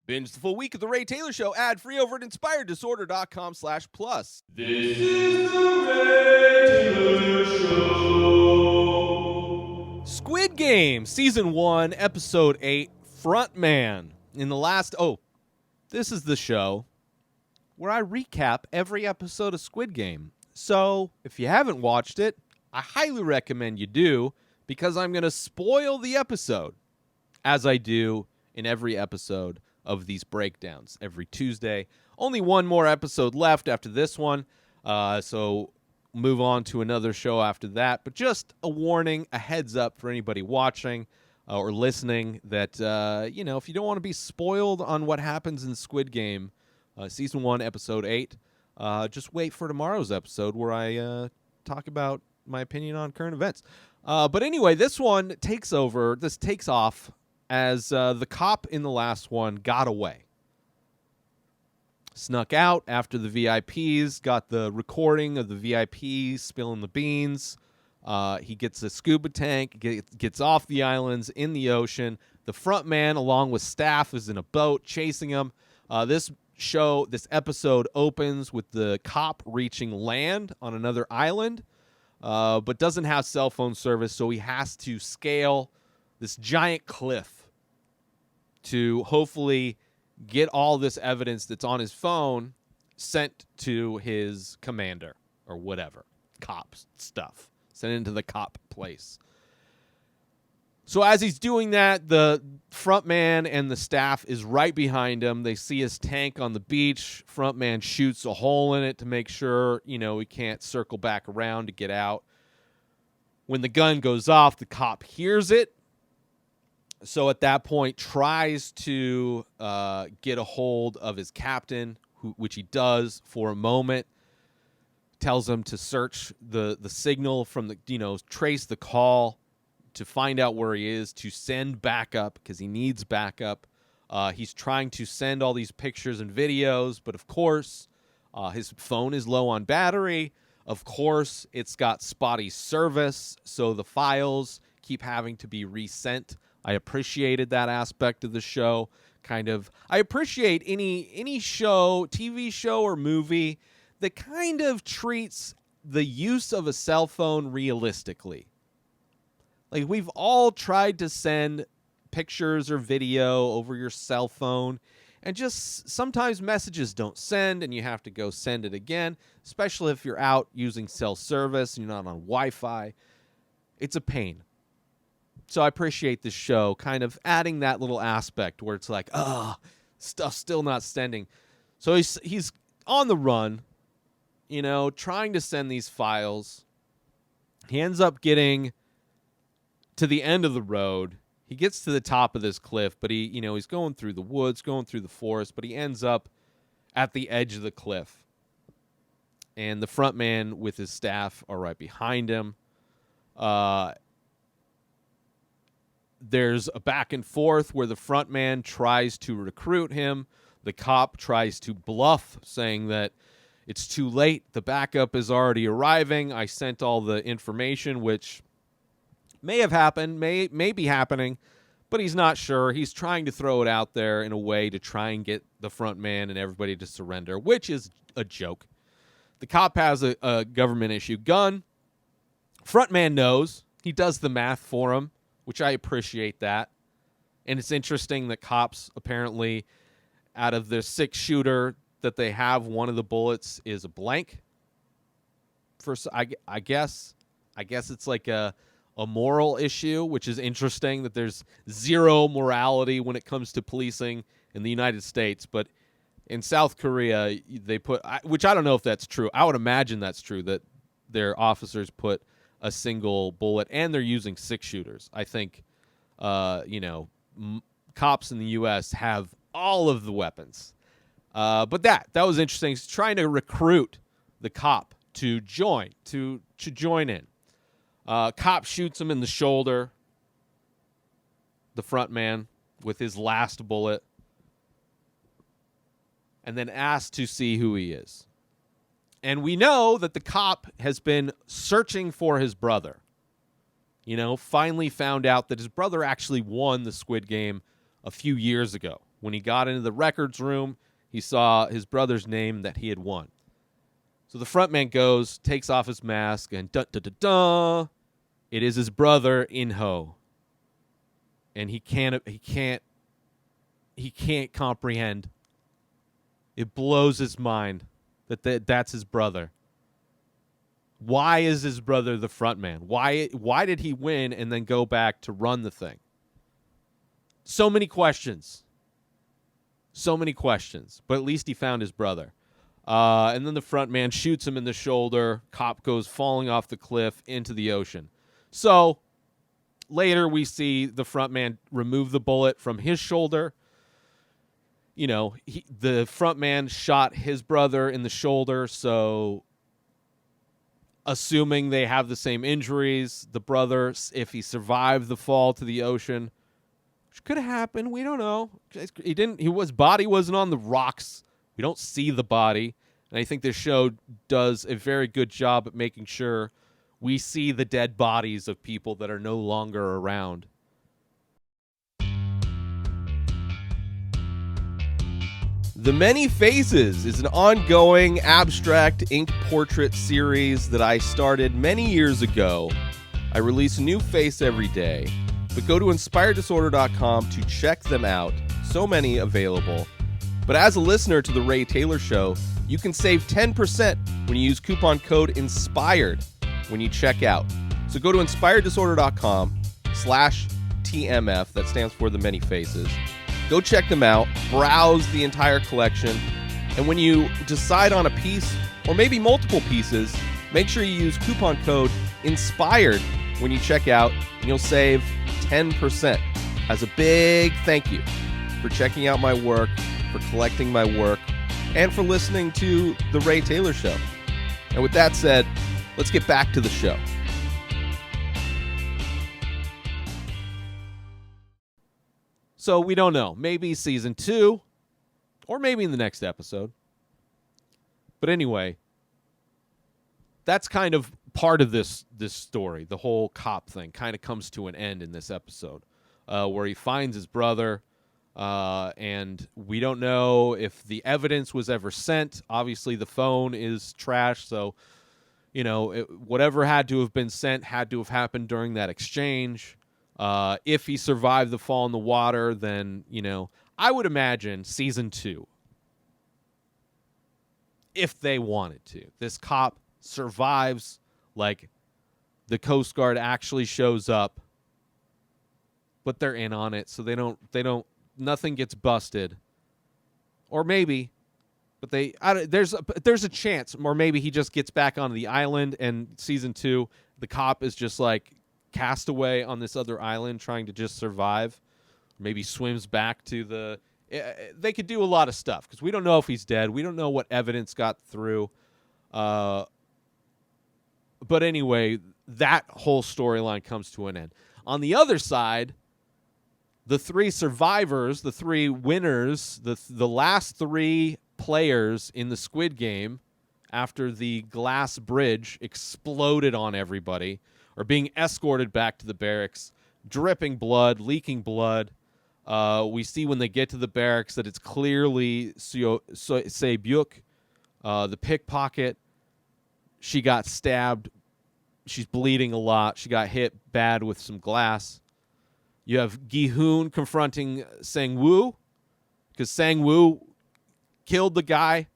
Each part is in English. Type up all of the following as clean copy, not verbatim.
Binge the full week of The Ray Taylor Show ad-free over at inspireddisorder.com/plus. This is The Ray Taylor Show. Squid Game, Season 1, Episode 8, Frontman. This is the show where I recap every episode of Squid Game. So, if you haven't watched it, I highly recommend you do, because I'm going to spoil the episode, as I do in every episode of these breakdowns every Tuesday. Only one more episode left after this one, so move on to another show after that. But just a warning, a heads up for anybody watching or listening that, if you don't want to be spoiled on what happens in Squid Game, Season 1, Episode 8, just wait for tomorrow's episode where I talk about my opinion on current events. But anyway, this one takes over. This takes off as the cop in the last one got away. Snuck out after the VIPs, got the recording of the VIPs spilling the beans. He gets a scuba tank, gets off the islands in the ocean. The front man, along with staff, is in a boat chasing him. This episode opens with the cop reaching land on another island, but doesn't have cell phone service, so he has to scale this giant cliff to hopefully get all this evidence that's on his phone sent to his commander or whatever. Cop stuff. Sent into the cop place. So as he's doing that, the front man and the staff is right behind him. They see his tank on the beach. Front man shoots a hole in it to make sure, he can't circle back around to get out. When the gun goes off, the cop hears it. So at that point, tries to get a hold of his captain, which he does for a moment. Tells him to search the signal from trace the call to find out where he is, to send backup because he needs backup. He's trying to send all these pictures and videos, but of course, his phone is low on battery. Of course, it's got spotty service, so the files keep having to be resent. I appreciated that aspect of the show. I appreciate any show, TV show or movie that kind of treats the use of a cell phone realistically. Like, we've all tried to send pictures or video over your cell phone, and just sometimes messages don't send, and you have to go send it again, especially if you're out using cell service and you're not on Wi-Fi. It's a pain. So I appreciate this show kind of adding that little aspect where it's like, stuff's still not sending. So he's on the run, trying to send these files. He ends up getting to the end of the road. He gets to the top of this cliff, but he's going through the woods, going through the forest, but he ends up at the edge of the cliff. And the front man with his staff are right behind him. There's a back and forth where the front man tries to recruit him. The cop tries to bluff, saying that it's too late. The backup is already arriving. I sent all the information, which may have happened, may be happening, but he's not sure. He's trying to throw it out there in a way to try and get the front man and everybody to surrender, which is a joke. The cop has a government-issued gun. Front man knows. He does the math for him, which I appreciate that. And it's interesting that cops apparently, out of their 6-shooter that they have, one of the bullets is a blank. I guess it's like a moral issue, which is interesting that there's zero morality when it comes to policing in the United States. But in South Korea, they put, which I don't know if that's true. I would imagine that's true, that their officers put a single bullet, and they're using 6-shooters. I think, cops in the U.S. have all of the weapons. But that was interesting. He's trying to recruit the cop to join in. Cop shoots him in the shoulder, the front man, with his last bullet, and then asks to see who he is. And we know that the cop has been searching for his brother. Finally found out that his brother actually won the Squid Game a few years ago. When he got into the records room, he saw his brother's name that he had won. So the frontman goes, takes off his mask, and da-da-da-da, it is his brother, Jun-ho. And he can't comprehend. It blows his mind that's his brother. Why is his brother the frontman? Why did he win and then go back to run the thing? So many questions. But at least he found his brother. And then the front man shoots him in the shoulder. Cop goes falling off the cliff into the ocean. So later we see the front man remove the bullet from his shoulder. You know, the front man shot his brother in the shoulder. So assuming they have the same injuries, the brother, if he survived the fall to the ocean, which could have happened, we don't know. His body wasn't on the rocks. We don't see the body. And I think this show does a very good job at making sure we see the dead bodies of people that are no longer around. The Many Faces is an ongoing abstract ink portrait series that I started many years ago. I release a new face every day, but go to inspireddisorder.com to check them out. So many available. But as a listener to The Ray Taylor Show, you can save 10% when you use coupon code INSPIRED when you check out. So go to inspireddisorder.com/TMF, that stands for The Many Faces. Go check them out, browse the entire collection, and when you decide on a piece, or maybe multiple pieces, make sure you use coupon code INSPIRED when you check out, and you'll save 10%. As a big thank you for checking out my work, for collecting my work, and for listening to The Ray Taylor Show. And with that said, let's get back to the show. So we don't know. Maybe season 2, or maybe in the next episode. But anyway, that's kind of part of this story. The whole cop thing kind of comes to an end in this episode, where he finds his brother, and we don't know if the evidence was ever sent. Obviously, the phone is trash, so whatever had to have been sent had to have happened during that exchange. If he survived the fall in the water, then, I would imagine season 2, if they wanted to. This cop survives, like the Coast Guard actually shows up, but they're in on it, so they don't, nothing gets busted. Or maybe, but there's a chance, or maybe he just gets back onto the island, and season 2, the cop is just like castaway on this other island trying to just survive. Maybe swims back to the... They could do a lot of stuff, because we don't know if he's dead. We don't know what evidence got through. But anyway, that whole storyline comes to an end. On the other side, the 3 survivors, the 3 winners, the last 3 players in the Squid Game, after the glass bridge exploded on everybody, are being escorted back to the barracks, dripping blood, leaking blood. We see when they get to the barracks that it's clearly Sae-byeok, the pickpocket. She got stabbed. She's bleeding a lot. She got hit bad with some glass. You have Gi-hun confronting Sang-woo, because Sang-woo killed the guy,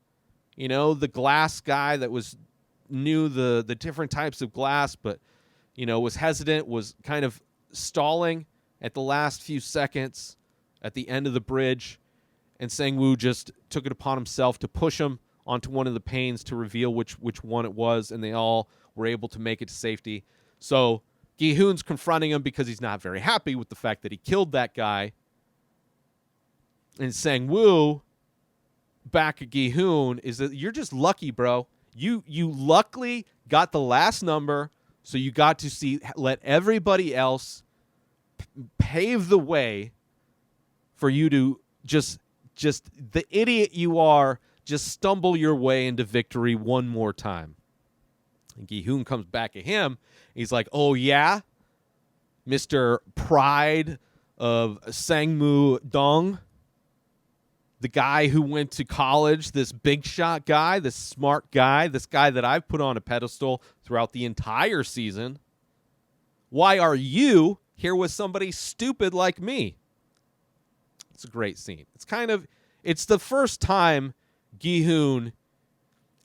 the glass guy that knew the different types of glass, but was hesitant, was kind of stalling at the last few seconds at the end of the bridge, and Sang-woo just took it upon himself to push him onto one of the panes to reveal which one it was, and they all were able to make it to safety. So Gi-hun's confronting him because he's not very happy with the fact that he killed that guy. And Sang-woo, back at Gi-hun, is that you're just lucky, bro. You luckily got the last number, so you got to let everybody else pave the way for you to just the idiot you are, just stumble your way into victory one more time. And Gi-hun comes back at him. He's like, oh, yeah? Mr. Pride of Sangmu Dong? the guy who went to college, this big shot guy, this smart guy, this guy that I've put on a pedestal throughout the entire season. Why are you here with somebody stupid like me? It's a great scene. It's the first time Gi-hun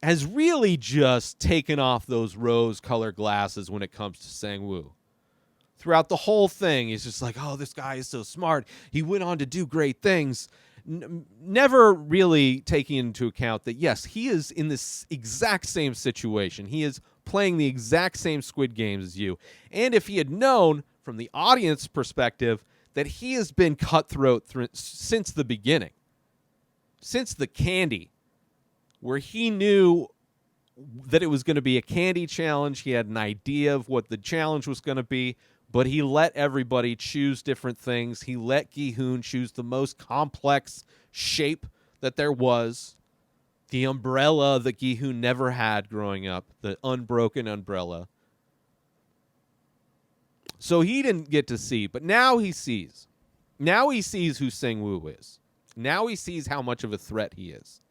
has really just taken off those rose-colored glasses when it comes to Sang-woo. Throughout the whole thing, he's just like, oh, this guy is so smart. He went on to do great things. Never really taking into account that, yes, he is in this exact same situation. He is playing the exact same Squid Games as you. And if he had known from the audience perspective that he has been cutthroat since the beginning, since the candy, where he knew that it was going to be a candy challenge. He had an idea of what the challenge was going to be, but he let everybody choose different things. He let Gi-hun choose the most complex shape that there was, the umbrella that Gi-hun never had growing up, the unbroken umbrella. So he didn't get to see, but now he sees. Now he sees who Sang-woo is. Now he sees how much of a threat he is.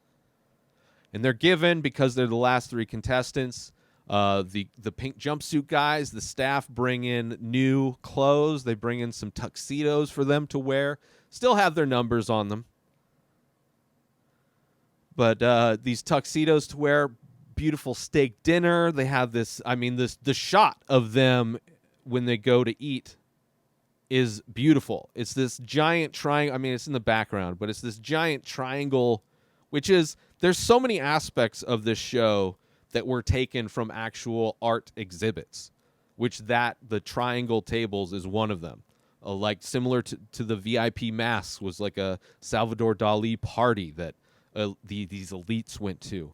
And they're given, because they're the last three contestants, the pink jumpsuit guys, the staff bring in new clothes. They bring in some tuxedos for them to wear. Still have their numbers on them. But these tuxedos to wear, beautiful steak dinner. They have the shot of them when they go to eat is beautiful. It's this giant triangle. I mean, it's in the background, but it's this giant triangle, which is, there's so many aspects of this show that were taken from actual art exhibits, which the triangle tables is one of them. Like similar to the VIP masks was like a Salvador Dali party that these elites went to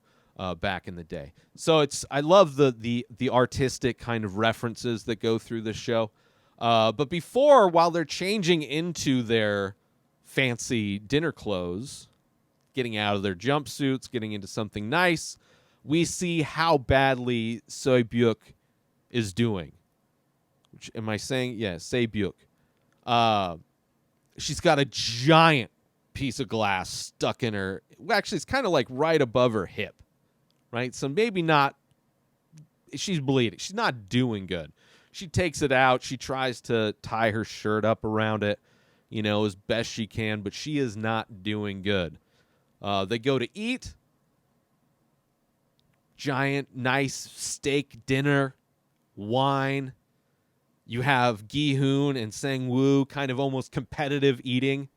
back in the day. So I love the artistic kind of references that go through this show. But while they're changing into their fancy dinner clothes, getting out of their jumpsuits, getting into something nice, we see how badly Sae-byeok is doing. Which, am I saying? Yeah, Sae-byeok. She's got a giant piece of glass stuck in her. Well, actually, it's kind of like right above her hip, right? So maybe not. She's bleeding. She's not doing good. She takes it out. She tries to tie her shirt up around it, as best she can, but she is not doing good. They go to eat. Giant, nice steak dinner, wine. You have Gi-hun and Sang-woo kind of almost competitive eating.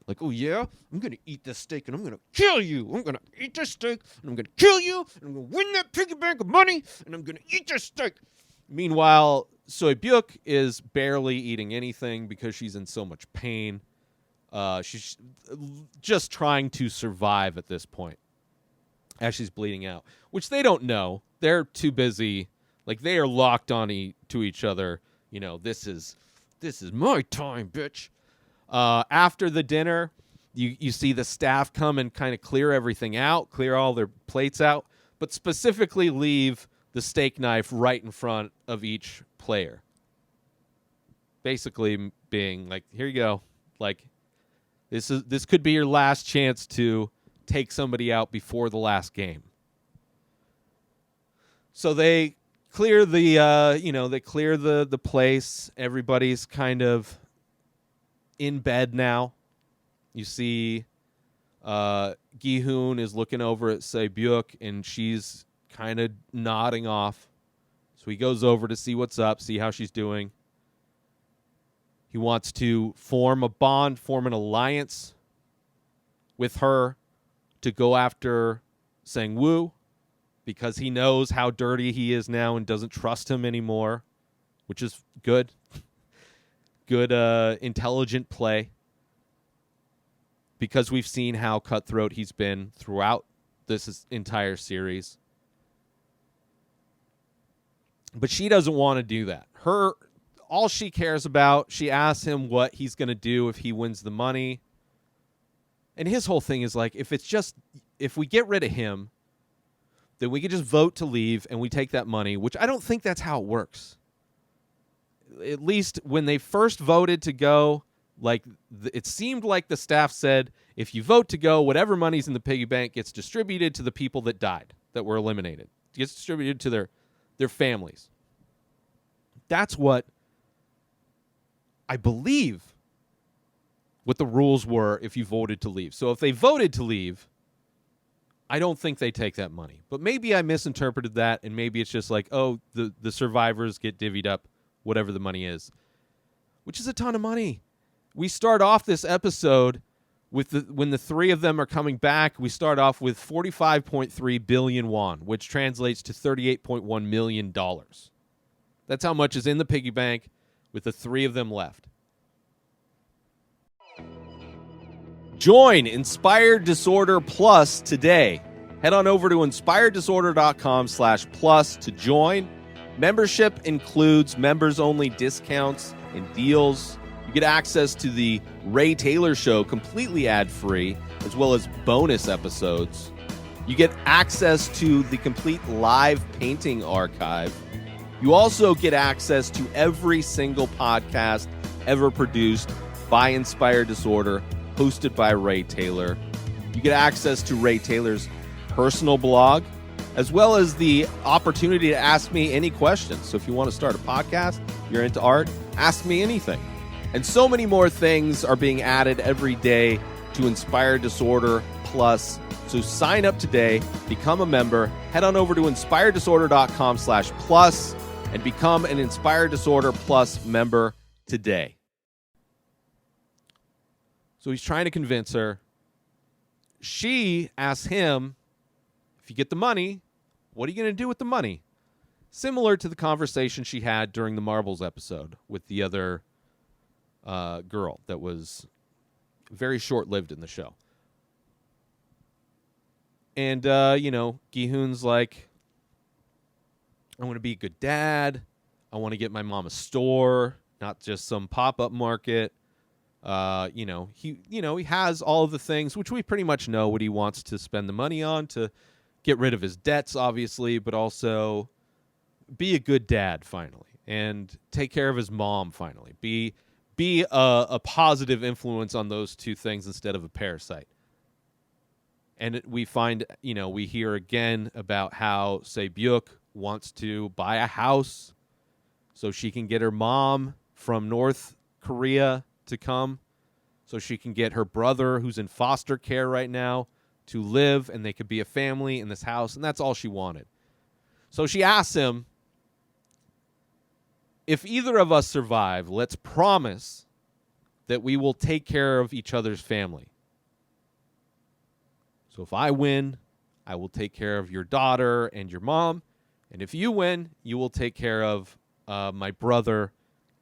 Like, oh, yeah? I'm going to eat this steak, and I'm going to kill you. I'm going to eat this steak, and I'm going to kill you, and I'm going to win that piggy bank of money, and I'm going to eat this steak. Meanwhile, Sae-byeok is barely eating anything because she's in so much pain. She's just trying to survive at this point as she's bleeding out, which they don't know. They're too busy. Like, they are locked on to each other. This is my time, bitch. After the dinner, you see the staff come and kind of clear everything out, clear all their plates out, but specifically leave the steak knife right in front of each player. Basically being like, here you go. Like, this could be your last chance to take somebody out before the last game. So they clear the place. Everybody's kind of in bed now. You see Gi-hun is looking over at Sae-byeok, and she's kind of nodding off. So he goes over to see what's up, see how she's doing. He wants to form a bond, form an alliance with her to go after Sang-woo, because he knows how dirty he is now and doesn't trust him anymore, which is good. Good, intelligent play, because we've seen how cutthroat he's been throughout this entire series. But she doesn't want to do that. All she cares about, she asks him what he's going to do if he wins the money. And his whole thing is like, if we get rid of him, then we can just vote to leave and we take that money, which I don't think that's how it works. At least when they first voted to go, like, it seemed like the staff said, If you vote to go, whatever money's in the piggy bank gets distributed to the people that died, that were eliminated. It gets distributed to their families. That's what I believe what the rules were if you voted to leave. So if they voted to leave, I don't think they take that money. But maybe I misinterpreted that, and maybe it's just like, oh, the survivors get divvied up whatever the money is, which is a ton of money. We start off this episode with when the three of them are coming back, we start off with 45.3 billion won, which translates to $38.1 million. That's how much is in the piggy bank with the three of them left. Join Inspired Disorder Plus today. Head on over to inspireddisorder.com/plus to join. Membership includes members-only discounts and deals. You get access to the Ray Taylor Show completely ad-free, as well as bonus episodes. You get access to the complete live painting archive. You also get access to every single podcast ever produced by Inspired Disorder, hosted by Ray Taylor. You get access to Ray Taylor's personal blog, as well as the opportunity to ask me any questions. So if you want to start a podcast, you're into art, ask me anything. And so many more things are being added every day to Inspired Disorder Plus. So sign up today, become a member, head on over to inspireddisorder.com/plus and become an Inspired Disorder Plus member today. So he's trying to convince her. She asks him, if you get the money, what are you going to do with the money? Similar to the conversation she had during the Marbles episode with the other girl that was very short-lived in the show. And, Gi-hun's like, I want to be a good dad. I want to get my mom a store, not just some pop-up market. He has all of the things, which we pretty much know what he wants to spend the money on, to get rid of his debts, obviously, but also be a good dad finally and take care of his mom finally. Be a positive influence on those two things instead of a parasite. And we hear again about how Sae-byeok wants to buy a house so she can get her mom from North Korea to come, so she can get her brother, who's in foster care right now, to live, and they could be a family in this house, and that's all she wanted. So she asks him, if either of us survive, let's promise that we will take care of each other's family. So if I win, I will take care of your daughter and your mom, and if you win, you will take care of my brother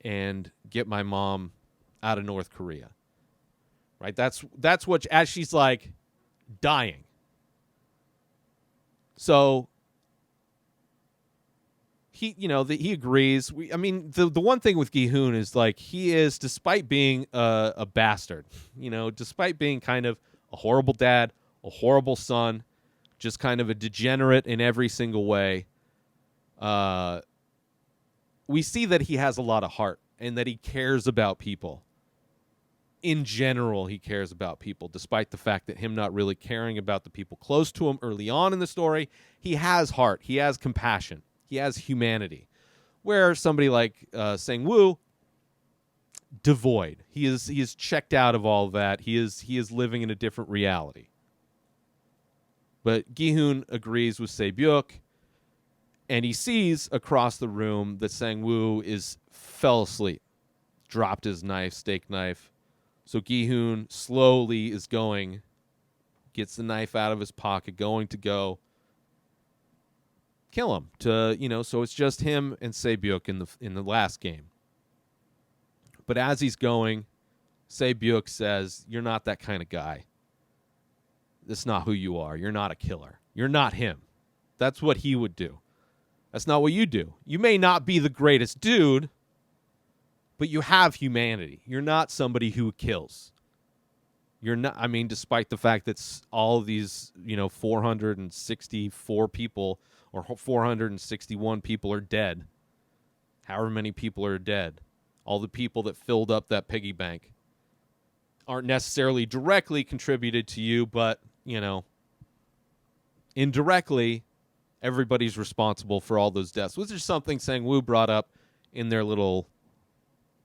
and get my mom out of North Korea. Right? That's what, as she's like dying. So he agrees. The one thing with Gi-hun is, like, he is, despite being a bastard, despite being kind of a horrible dad, a horrible son, just kind of a degenerate in every single way, we see that he has a lot of heart and that he cares about people. In general, he cares about people, despite the fact that him not really caring about the people close to him early on in the story. He has heart. He has compassion. He has humanity. Where somebody like Sang-woo, devoid. He is checked out of all of that. He is living in a different reality. But Gi-hun agrees with Sae-byeok, and he sees across the room that Sang-woo fell asleep, dropped his steak knife. So Gi-hun slowly gets the knife out of his pocket, going to go kill him. So it's just him and Sae-byeok in the last game. But as he's going, Sae-byeok says, "You're not that kind of guy. That's not who you are. You're not a killer. You're not him. That's what he would do. That's not what you do. You may not be the greatest dude, but you have humanity. You're not somebody who kills. You're not, despite the fact that all of these, 464 people or 461 people are dead. However many people are dead. All the people that filled up that piggy bank. aren't necessarily directly contributed to you, but, indirectly, everybody's responsible for all those deaths, which is something Sang-woo brought up in their little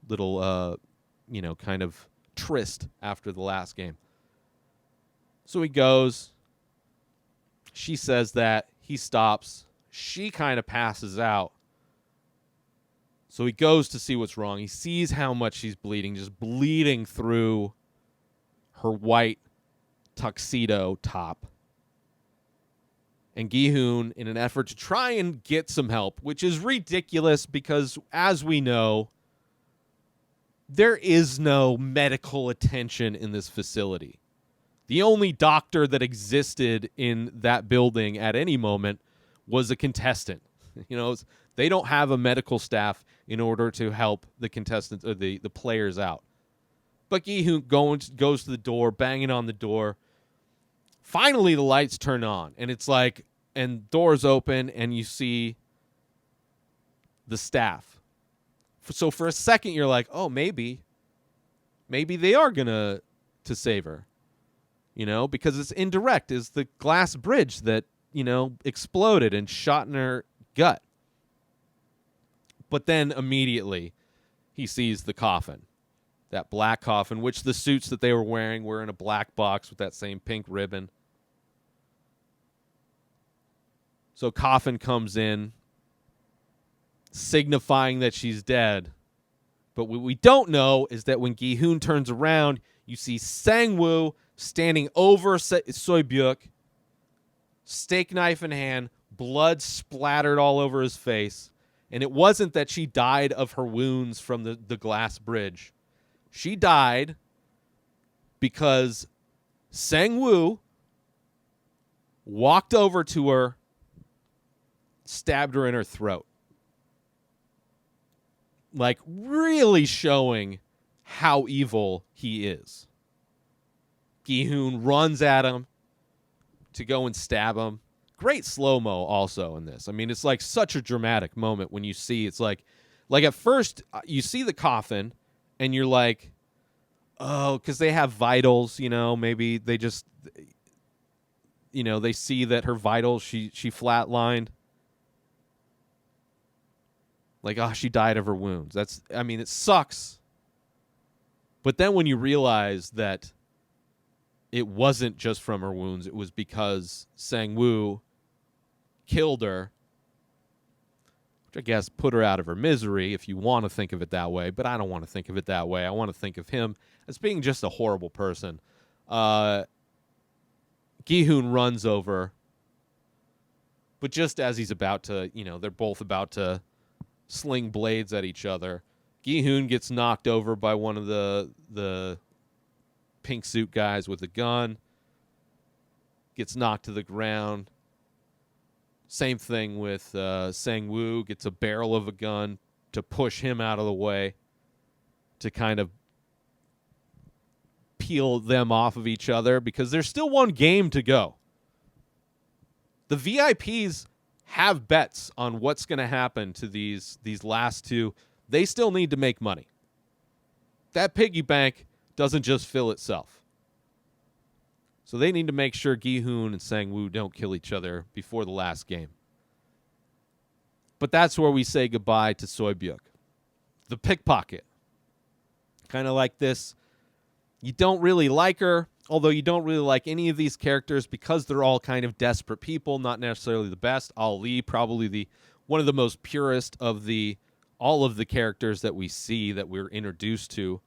kind of tryst after the last game. So he goes. She says that. He stops. She kind of passes out. So he goes to see what's wrong. He sees how much she's bleeding, just bleeding through her white tuxedo top. And Gi-hun, in an effort to try and get some help, which is ridiculous because, as we know, there is no medical attention in this facility. The only doctor that existed in that building at any moment was a contestant. They don't have a medical staff in order to help the contestants or the players out. But Gi-hun goes to the door, banging on the door. Finally, the lights turn on, and it's like, and doors open, and you see the staff. So for a second, you're like, oh, maybe they are gonna to save her, because it's indirect. Is the glass bridge that exploded and shot in her gut. But then immediately, he sees the coffin, that black coffin, which the suits that they were wearing were in a black box with that same pink ribbon. So coffin comes in, signifying that she's dead. But what we don't know is that when Gi-hun turns around, you see Sang-woo standing over Sae-byeok, steak knife in hand, blood splattered all over his face. And it wasn't that she died of her wounds from the glass bridge. She died because Sang-woo walked over to her, stabbed her in her throat. Like, really showing how evil he is. Gi-hun runs at him to go and stab him. Great slow-mo also in this. I mean, it's like such a dramatic moment when you see, it's like at first you see the coffin and you're like, oh, because they have vitals, maybe they just, they see that her vitals, she flatlined. Like, oh, she died of her wounds. It sucks. But then when you realize that it wasn't just from her wounds, it was because Sang-woo killed her, which I guess put her out of her misery, if you want to think of it that way. But I don't want to think of it that way. I want to think of him as being just a horrible person. Gi-hun runs over, but just as he's about to, they're both about to sling blades at each other, Gi-hun gets knocked over by one of the pink suit guys with a gun, gets knocked to the ground. Same thing with Sang-woo, gets a barrel of a gun to push him out of the way to kind of peel them off of each other because there's still one game to go. The VIPs have bets on what's going to happen to these last two. They still need to make money. That piggy bank doesn't just fill itself. So they need to make sure Gi-hun and Sang-woo don't kill each other before the last game. But that's where we say goodbye to Sae-byeok. The pickpocket. Kind of like this. You don't really like her, although you don't really like any of these characters because they're all kind of desperate people, not necessarily the best. Ali, probably one of the most purest of all of the characters that we see, that we're introduced to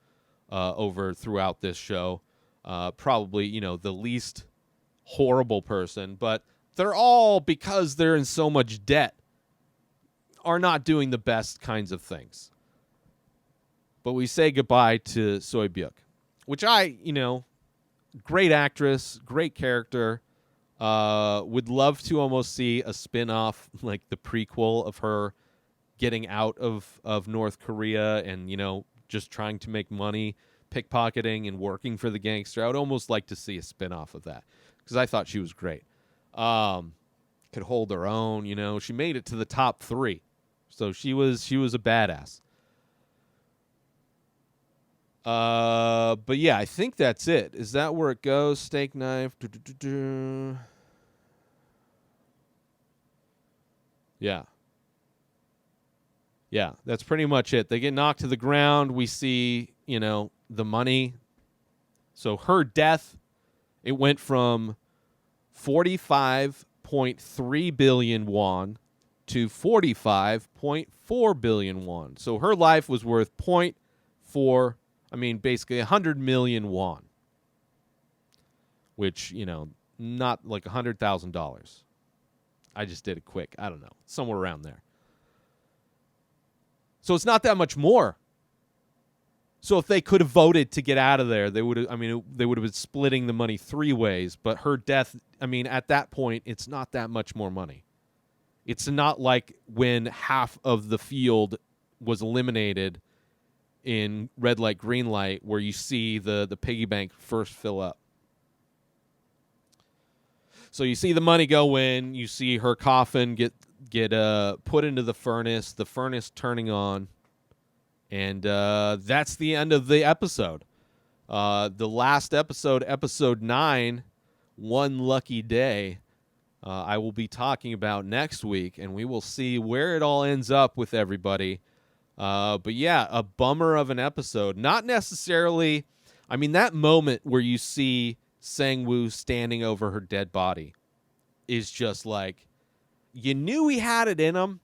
over throughout this show. Probably, the least horrible person, but they're all, because they're in so much debt, are not doing the best kinds of things. But we say goodbye to Sae-byeok, which great actress, great character. Would love to almost see a spin-off, like the prequel of her getting out of North Korea and, just trying to make money, pickpocketing and working for the gangster. I would almost like to see a spin-off of that because I thought she was great. Could hold her own, she made it to the top 3. So she was a badass. But yeah, I think that's it. Is that where it goes? Steak knife. Yeah. Yeah, that's pretty much it. They get knocked to the ground. We see, the money. So her death, it went from 45.3 billion won to 45.4 billion won. So her life was worth basically 100 million won, which, not like $100,000. I just did it quick. I don't know. Somewhere around there. So it's not that much more. So if they could have voted to get out of there, they would have been splitting the money 3 ways, but her death, at that point, it's not that much more money. It's not like when half of the field was eliminated in red light, green light, where you see the piggy bank first fill up. So you see the money go in, you see her coffin get put into the furnace turning on. And that's the end of the episode. The last episode, episode 9, One Lucky Day, I will be talking about next week, and we will see where it all ends up with everybody. But yeah, a bummer of an episode. Not necessarily, that moment where you see Sang-woo standing over her dead body is just like, you knew he had it in him,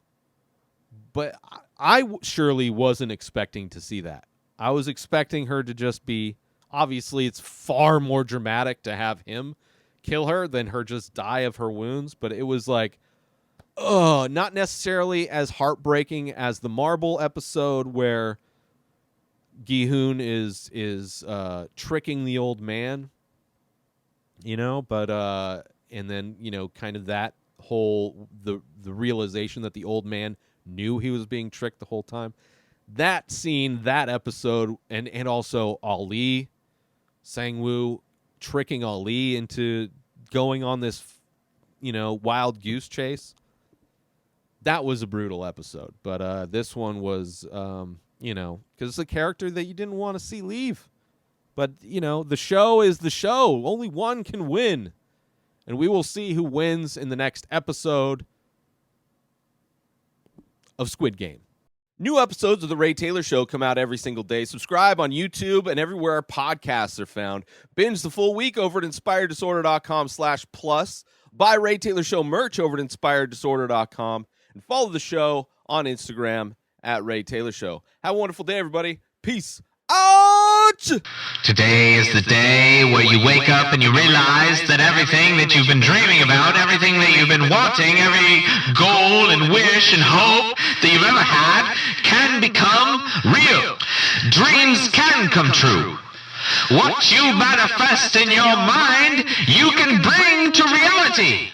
but I surely wasn't expecting to see that. I was expecting her to just be, obviously it's far more dramatic to have him kill her than her just die of her wounds, but it was like, not necessarily as heartbreaking as the Marble episode where Gi-hun is tricking the old man, but and then, kind of that whole, the realization that the old man knew he was being tricked the whole time. That scene, that episode, and also Ali, Sang-woo tricking Ali into going on this, wild goose chase. That was a brutal episode. But this one was, because it's a character that you didn't want to see leave. But, the show is the show. Only one can win. And we will see who wins in the next episode of Squid Game. New episodes of The Ray Taylor Show come out every single day. Subscribe on YouTube and everywhere our podcasts are found. Binge the full week over at inspireddisorder.com/plus. Buy Ray Taylor Show merch over at inspireddisorder.com. And follow the show on Instagram at Ray Taylor Show. Have a wonderful day, everybody. Peace out! Today is the day where you wake up and you realize that everything that you've been dreaming about, everything that you've been wanting, every goal and wish and hope that you've ever had can become real. Dreams can come true. What you manifest in your mind, you can bring to reality.